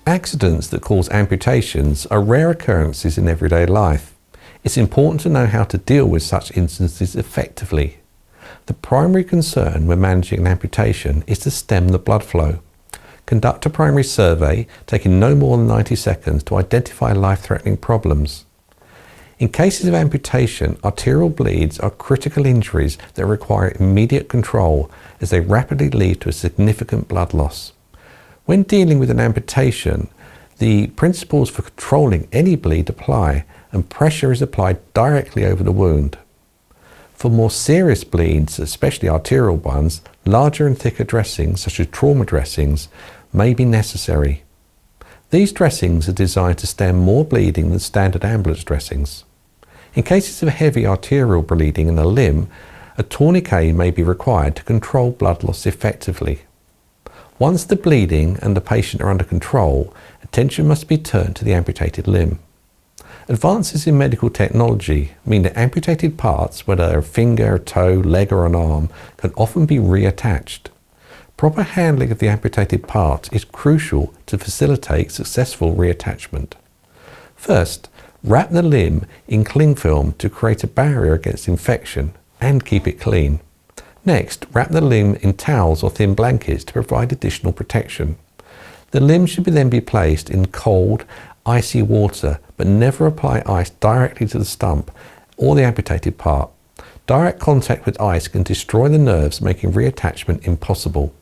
Accidents that cause amputations are rare occurrences in everyday life. It's important to know how to deal with such instances effectively. The primary concern when managing an amputation is to stem the blood flow. Conduct a primary survey, taking no more than 90 seconds to identify life-threatening problems. In cases of amputation, arterial bleeds are critical injuries that require immediate control as they rapidly lead to a significant blood loss. When dealing with an amputation, the principles for controlling any bleed apply, and pressure is applied directly over the wound. For more serious bleeds, especially arterial ones, larger and thicker dressings, such as trauma dressings, may be necessary. These dressings are designed to stem more bleeding than standard ambulance dressings. In cases of heavy arterial bleeding in a limb, a tourniquet may be required to control blood loss effectively. Once the bleeding and the patient are under control, attention must be turned to the amputated limb. Advances in medical technology mean that amputated parts, whether a finger, a toe, leg or an arm, can often be reattached. Proper handling of the amputated part is crucial to facilitate successful reattachment. First, wrap the limb in cling film to create a barrier against infection and keep it clean. Next, wrap the limb in towels or thin blankets to provide additional protection. The limb should then be placed in cold, icy water, but never apply ice directly to the stump or the amputated part. Direct contact with ice can destroy the nerves, making reattachment impossible.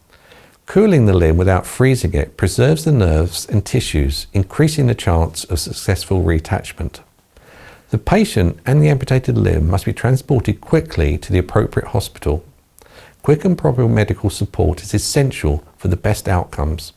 Cooling the limb without freezing it preserves the nerves and tissues, increasing the chance of successful reattachment. The patient and the amputated limb must be transported quickly to the appropriate hospital. Quick and proper medical support is essential for the best outcomes.